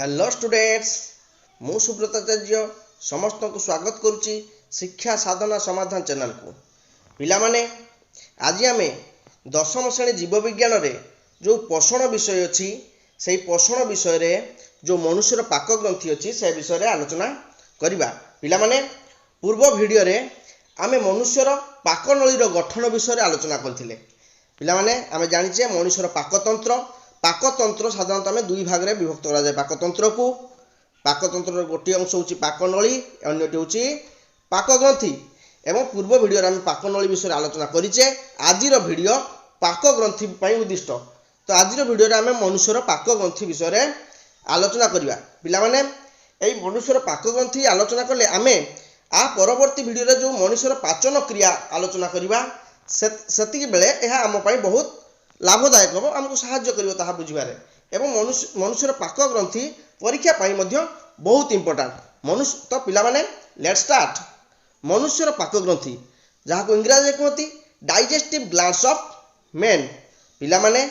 Hello students, मु सुब्रताचार्य समस्त को स्वागत करुच्ची शिक्षा साधना समाधान चैनल को। पिला माने आज आम दशम श्रेणी जीव विज्ञान रे जो पोषण विषय अच्छी से पोषण विषय रे जो मनुष्यर पाक ग्रंथि अच्छी से विषय आलोचना करवा। पिला माने पूर्व वीडियो रे आम मनुष्यर पाकनलीर गठन विषय आलोचना करथिले। पिला माने आम जानिचे मनुष्यर पाकतंत्र साधारणतः आम दुई भाग में विभक्त करा जाए। पाकतंत्र गोटे अंश हूँ पाकनली, अन्यटी हूँ पाकग्रंथि। एवं पूर्व वीडियो आम पाकनली विषय आलोचना करिचे। आजिर वीडियो पाकग्रंथि उद्दिष्ट। तो आजिर वीडियो आम मनुष्यर पाकग्रंथि विषय आलोचना करवा। पिला माने एई मनुष्यर पाकग्रंथि आलोचना कले आमे आ परवर्ती वीडियो जो मनुष्यर पाचन क्रिया आलोचना करवा सेतिक बेले यह आम बहुत लाभदायक हम आमको साहाय्य करिवो ताहा बुझिबारे। एवं मनुष्यर पाक ग्रंथि परीक्षा पाई मध्य बहुत इंपोर्टेंट। मनुष्य तो पिला माने लेट्स स्टार्ट। मनुष्यर पाक ग्रंथि जहाँ को इंग्राजी कहती डाइजेस्टिव ग्लैंड्स ऑफ मेन। पिला माने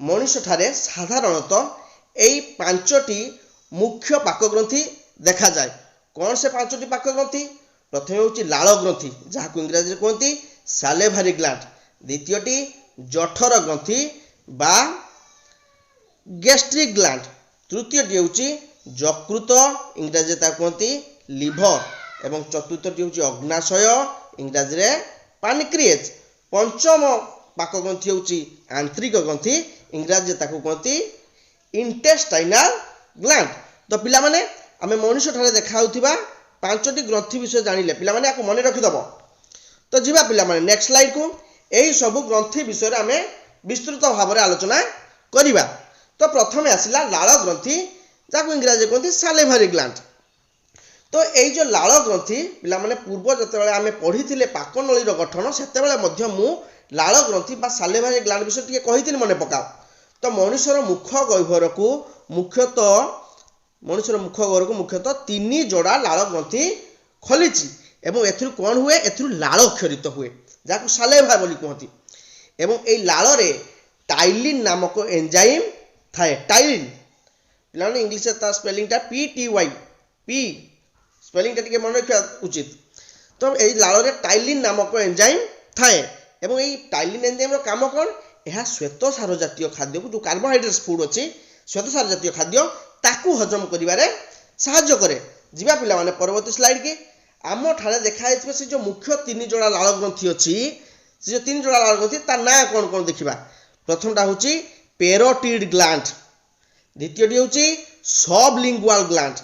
मनुष्य ठारे साधारणतः एई पांचटी मुख्य पाक ग्रंथि देखा जाए। कौन से पांचटी पाक ग्रंथि? प्रथम हूँ लाल ग्रंथि जहाँ को इंग्राजी कहती सालेभारी ग्लैंड। द्वितीयटी जठर ग्रंथि बा गैस्ट्रिक ग्लैंड। तृतीयटी हूँ यकृत, इंग्राजी कहती लिभर। एवं चतुर्थटी हूँ अग्नाशय, इंग्राजी रे पैनक्रिएज। पंचम पाक ग्रंथि हूँ आंतरिक ग्रंथि, इंग्राजी कहती इंटेस्टाइनल ग्लैंड। तो पिला माने आमे मनुष्य ठारे देखा होतिबा पांचटी ग्रंथि विषय जानिले पिला माने आपको मन रखिदब। तो जीवा पिला माने नेक्स्ट स्लाइड को। यही सब ग्रंथि विषय आम विस्तृत भाव में आलोचना करवा। तो प्रथम आसला लाल ग्रंथि जहाँ इंग्राजी कहते सालेभारी ग्लैंड। तो यही जो लाल ग्रंथि पिला माने पूर्व जिते आम पढ़ी पाकनलीर गठन से मु लाल ग्रंथि बा सालेभारी ग्लैंड विषय टी कही मन पकाओ। तो मनुष्यर मुख गह्वर को मुख्यतः तीन जोड़ा लाल ग्रंथि खलीची। एवं एथुरु कौन हुए? एथुरु लाल क्षरित हुए जहाँ सालेभा बोली कहती। एवं ए लाल रे टाइलिन नामक एंजाइम थाए। टाइलिन पिला इंग्लिश तार स्पेलिंग टा PTY पी स्पेलिंग टा मन रखा उचित। तो ये लाल रे टाइलिन नामक एंजाइम थाए। एवं ये टाइलिन एंजाइम काम कौन? यह श्वेत सार जातीय खाद्य को जो कार्बोहाइड्रेट्स फूड अच्छी श्वेत सार जातीय खाद्य ताकू हजम करिवारे साहाय्य करे। जीवा पिला माने परवर्ती स्लाइड की। आम ठाणे देखा से जो मुख्य तीन जोड़ा लाल ग्रंथि अच्छी से जो तीन जोड़ा लाल ग्रंथि तार ना कौन कौन देखा। प्रथमटा हूँ पेरोटिड ग्लैंड, द्वितीयटी हूँ सबलिंगुअल ग्लैंड,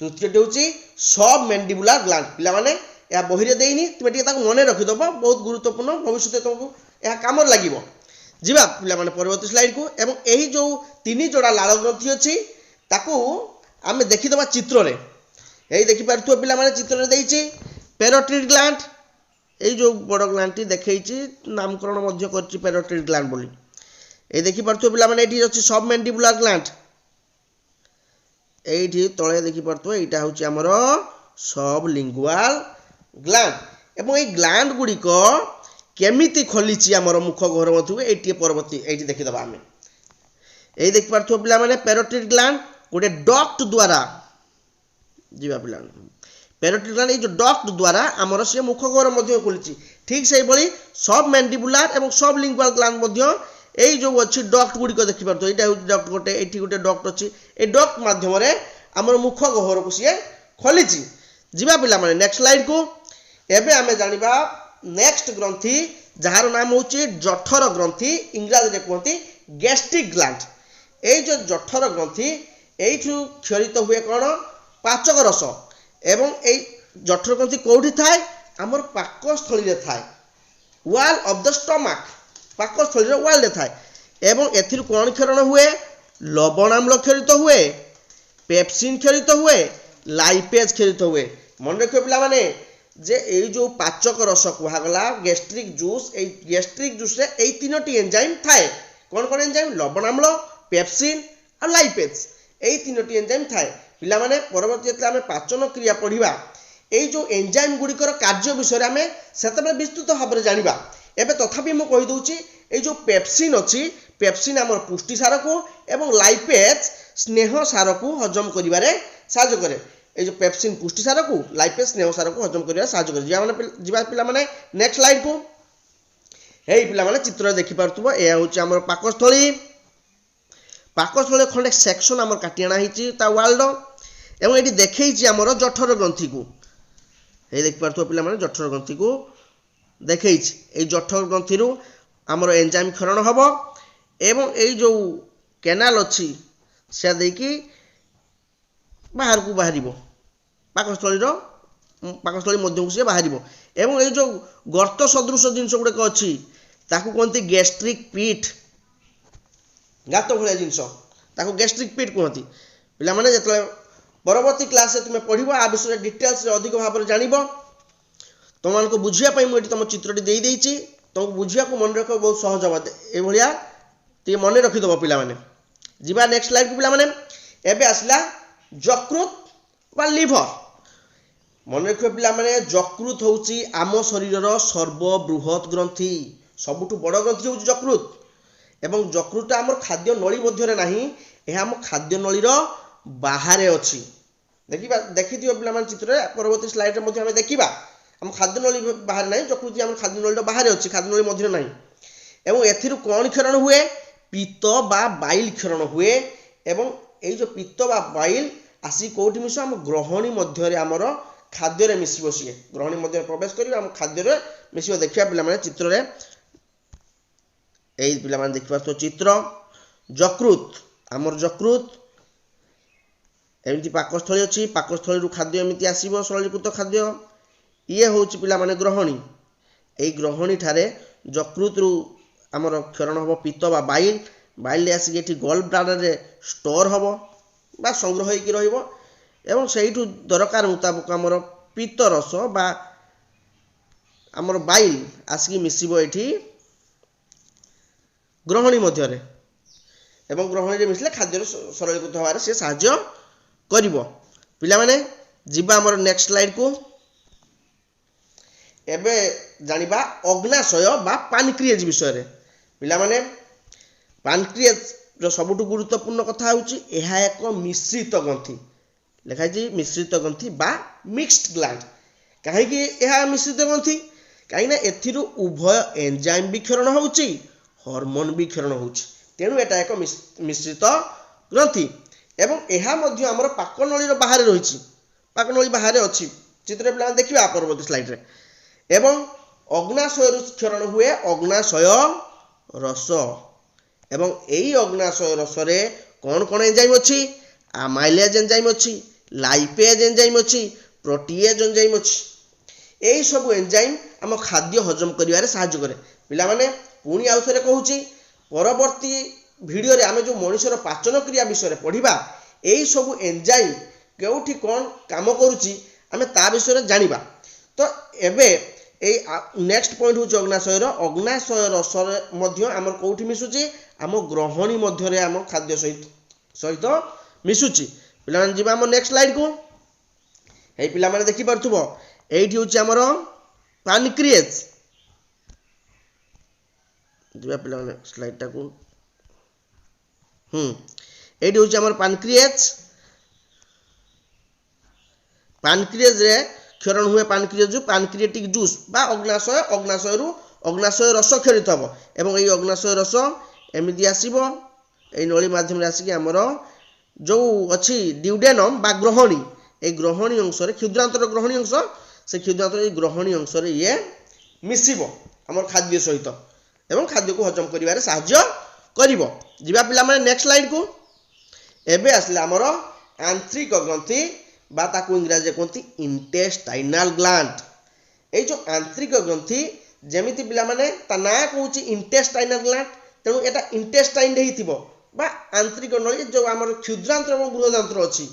तृतीयटी हूँ सबमैंडिबुलर ग्लैंड। पिला माने या बही रे देइनी तुम टिके ताको मन रखिदब, बहुत गुरुत्वपूर्ण, भविष्य तुमको यह काम लगिवो। जीवा पिला माने परवर्ती स्लाइड को। एवं यही जो तीन जोड़ा लाल ग्रंथि अच्छी ताकू आम देखीदबा चित्र रे। यही देखी पार्थ्व पिला माने चित्र रे देइछि पेरोटिड ग्लैंड। यही जो बड़ ग्लैंड टी देखैछि नामकरण मध्य करछि पेरोटिड ग्लैंड बोली। यही देखी पार्थ्व पिला माने एठी अछि सबमैंडिबुलर ग्लैंड। एठी तळे देखी पार्थ्व एटा होछि हमर सबलिंगुअल ग्लैंड। एवं एई ग्लैंड गुडी को केमिति खलीछि हमर मुख गह्वर मध्य एठी परवर्ती एठी देखि दबा आमे। एही देखि पार्थ्व पिला माने पेरोटिड ग्लैंड गोटे डक्ट द्वारा जीवा पिला पेरोटिड ग्लैंड जो डक्ट द्वारा आमर से मुख गह्वर मध्य खोली। ठीक से भाई सबमैंडिबुलर एवं सबलिंगुअल ग्लैंड मध्य यही जो अच्छी डक्ट गुड़िक देखी पार्थ। यहाँ हूँ डक्ट गोटे ये गोटे डक्ट अच्छी ये डक्ट मध्यम आमर मुख गह्वर को सी खोली। जीवा पिला माने नेक्स्ट स्लाइड को। एबे आमे जानिबा नेक्स्ट ग्रंथि जार नाम हूँ जठर ग्रंथि, इंग्राजी कहते गैस्ट्रिक ग्लैंड। ये जो जठर ग्रंथि यू क्षरित हुए कौन? पाचक रस। एवं ये जठर ग्रंथि कौटी थाए? आमर पाकस्थली थाए, वाल ऑफ द स्टमक, पाकस्थली वाल थाए। एवं एथिर कौन क्षरण हुए? लवणाम्ल क्षरित हुए, पेप्सिन क्षरित हुए, लाइपेज क्षरित हुए। मन रखियो पिला माने जे ए जो पाचक रस कहगला गैस्ट्रिक जूस, ए गैस्ट्रिक जूस रे ए तीनोटी एंजाइम थाए। कौन कौन एंजाइम? लवणाम्ल, पेप्सिन और लाइपेज, ए तीनोटी एंजाइम थाए। पिला माने परवर्ती जेतले आमे पाचन क्रिया पढ़िबा एई जो एंजाइम गुड़िकर कार्य विषय आम से विस्तृत भाव में जाना। एवं तथापि मुझे कहीदे ये जो पेप्सिन अच्छी पेप्सिन आम पुष्टिसार को एवं लाइपेज स्नेह सार को हजम करिवारे साहाय्य करे। ए जो पेप्सिन पुष्टि सार को लाइपेज स्नेह सार को हजम करिवारे साहाय्य करे। जिबा पिला माने नेक्स्ट स्लाइड को। एई पिला माने चित्र देखि पारथुबो ए होची हमर पाकस्थली। पाकस्थली खंडे सेक्शन हमर काटियाना हिची ता वाल्ड एवं एटी देखैछि हमर जठर ग्रंथि को। ए देखि पारथुबो पिला माने जठर ग्रंथि को देखैछि। ए जठर ग्रंथि रु हमर एंजाइम क्षरण हबो एवं ए जो कैनाल अछि से देकी बाहर को बाहरिबो। पाकस्थली मध्य को से बाहरिबो एवं ए जो गर्त सदृश जिनस गुडे अछि ताकू कहती गैस्ट्रिक पीठ। गात भलिया जिनस ताकू गैस्ट्रिक पीठ कहती। पिला माने जतले परवर्ती क्लास से तुम पढ़िबो आ विषय डिटेल्स रे अधिक भाव रे जानिबो। तुम को बुझिया पई मु एटी तुम चित्रटी देई देइछि। तुमको बुझिया को मन रख बहुत सहज हबा। ए भलिया ती मन रखि दबो पिला माने। जिबा नेक्स्ट स्लाइड को पिला माने। एबे आसला यकृत बा लिवर। मन रखियो पिला माने यकृत होउची आम शरीरर सर्वबृहत ग्रंथि। सबुठु बड़ ग्रंथि होउची यकृत एवं यकृत हमर खाद्य नळी मध्य रे नाही। एहा हम खाद्य नळीर बाहरे अछि। देखि दियो पिला माने चित्र रे परवर्ती स्लाइड रे मध्य हम देखिबा। हम खाद्य नळी बाहर नाही यकृत हमर खाद्य नळीर बाहरे अछि खाद्य नळी मध्य रे नाही। एवं एथिरु कोन क्षरण हुए पित्त बा बाइल क्षरण हुए एवं ए जो पित्त बा बाइल आसी कोठी मिसो हम ग्रहणी मध्य रे हमर खाद्य रे मिसिबो। सिए ग्रहणी मध्य प्रवेश करियो हम खाद्य रे मिसिबो। देखिया पिला माने चित्र रे ए पिला माने देखिबा तो चित्र यकृत हमर यकृत एमती पाकस्थली अछि। पाकस्थली रु खाद्य एमती आसीबो सरलीकृत खाद्य। ये होउची पिला माने ग्रहणी। ए ग्रहणी ठारे यकृत रु हमर क्षरण हबो पित्त बा बाइल। बाइल आसी एठी गॉल ब्लाडर रे स्टोर हबो बा संग्रह होई कि रहिबो एवं सेहिठु दरकार मुताबिक हमर पित्त रस बा हमर बाइल आसी मिसिबो एठी ग्रहणी मध्य रे एवं ग्रहणी रे मिसले खाद्य सरलीकृत होबारे से सहाय्य करिवो। पिला माने जिबा हमर नेक्स्ट स्लाइड को। एबे जानिबा अग्नाशय बा पानक्रिएज विषय रे। पिला माने पानक्रिएज जो सबुठु गुरुत्वपूर्ण कथा होउची एहा एक मिश्रित ग्रंथि। लेखा जी मिश्रित ग्रंथि बा मिक्स्ड ग्लैंड। काहे कि एहा मिश्रित ग्रंथि काहे ना एथिरु उभय एंजाइम विक्षरण होउची हार्मोन विक्षरण होउची। तेनु एटा एक मिश्रित ग्रंथि एवं एहा मध्य हमर पाकनळी रो बाहर रहिची। पाकनळी बाहर अछि चित्र पिला देखिबा परवर्ती स्लाइड रे। एवं अग्नाशय रु क्षरण हुए अग्नाशय रस एवं एई अग्नाशय रस रे कोन कोन एंजाइम अछि अमाइलेज एंजाइम अछि लाइपेज एंजाइम अछि प्रोटीएज एंजाइम अछि। एई सब एंजाइम हम खाद्य हजम करिवारे सहाय्य करे। पिला माने पुनी आउथरे कहूची परवर्ती वीडियो रे आमे जो मनुष्यर पाचन क्रिया विषय रे पढिबा। एई सब एंजाइम केउठी कोन काम करूची आमे ता विषय रे जानिबा। तो एबे ए नेक्स्ट पॉइंट हो अग्नाशय रस मध्य आम कौटी मिसुची आम ग्रहणी मध्य रे आम खाद्य सहित मिसुची। पिला जीवा आम नेक्स्ट स्लाइड को। ए पिला माने देखि पारथुबो एठी होची हमर पानक्रिएज। जीवा पिला माने स्लाइड टा को एठी होची हमर पानक्रिएज। पानक्रिएज रे क्षरण हुए पानक्रिएज पानक्रिएटिक जूस बा अग्नाशय रस क्षरित हम एवं ये अग्नाशय रस एमती आसीबो ए नली माध्यम रे आसी हमर जो अछि ड्यूडेनम बा ग्रहणी ए ग्रहणी अंश रे क्षुद्रांतर ग्रहणी अंश से क्षुद्रांतर ए ग्रहणी अंश रे ये मिसिबो हमर खाद्य सहित एवं खाद्य को हजम करिवारे सहाय्य करिवो। जिबा पिला माने नेक्स्ट स्लाइड को। एबे आसले हमर आंतरिक ग्रंथि बा ताकू इंग्रजी कहती इंटेस्टाइनल ग्लैंड। ए जो आंतरिक ग्रंथि जेमिति पिला माने ता ना कहूची इंटेस्टाइनल ग्लैंड तेणु एटा इंटेस्टाइन रे हिथिबो बा आंतरिक नळी जो हमर क्षुद्रांतर एवं बृहदांतर अछि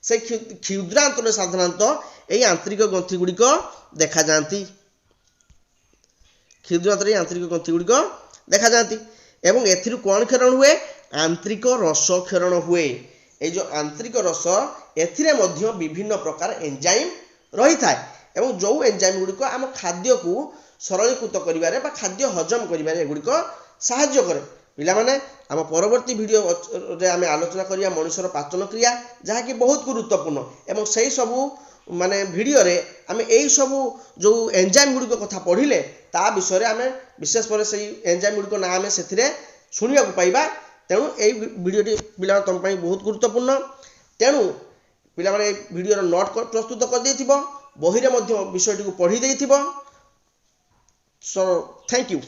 से क्षुद्रांतर साधारणतः ए आंतरिक ग्रंथि गुडी को देखा जांती। क्षुद्रांतर ए आंतरिक ग्रंथि गुडी को देखा जांती एवं एथिरु कोन क्षरण हुए आंतरिक रस क्षरण हुए। ए जो आंतरिक रस एथिरे मध्य विभिन्न प्रकार एंजाइम रही थाए एवं जो एंजाइम गुडी आम खाद्य को सरलीकृत करिवारे बा खाद्य हजम करिवारे एगुडी को सहाय्य करे। ପିଲାମାନେ ଆମ ପରବର୍ତ୍ତୀ ଭିଡ଼ିଓରେ ଆମେ ଆଲୋଚନା କରିବା ମଣିଷର ପାଚନ କ୍ରିୟା, ଯାହାକି ବହୁତ ଗୁରୁତ୍ୱପୂର୍ଣ୍ଣ ଏବଂ ସେହି ସବୁ ମାନେ ଭିଡ଼ିଓରେ ଆମେ ଏଇ ସବୁ ଯେଉଁ ଏନ୍ଜାଇମ୍ ଗୁଡ଼ିକ କଥା ପଢ଼ିଲେ ତା ବିଷୟରେ ଆମେ ବିଶେଷ ପରେ ସେଇ ଏନ୍ଜାଇମ୍ ଗୁଡ଼ିକ ନାଁ ଆମେ ସେଥିରେ ଶୁଣିବାକୁ ପାଇବା। ତେଣୁ ଏଇ ଭିଡ଼ିଓଟି ପିଲାମାନେ ତୁମ ପାଇଁ ବହୁତ ଗୁରୁତ୍ୱପୂର୍ଣ୍ଣ। ତେଣୁ ପିଲାମାନେ ଏଇ ଭିଡ଼ିଓର ନୋଟ୍ ପ୍ରସ୍ତୁତ କରିଦେଇଥିବ, ବହିରେ ମଧ୍ୟ ବିଷୟଟିକୁ ପଢ଼ି ଦେଇଥିବ। So thank you.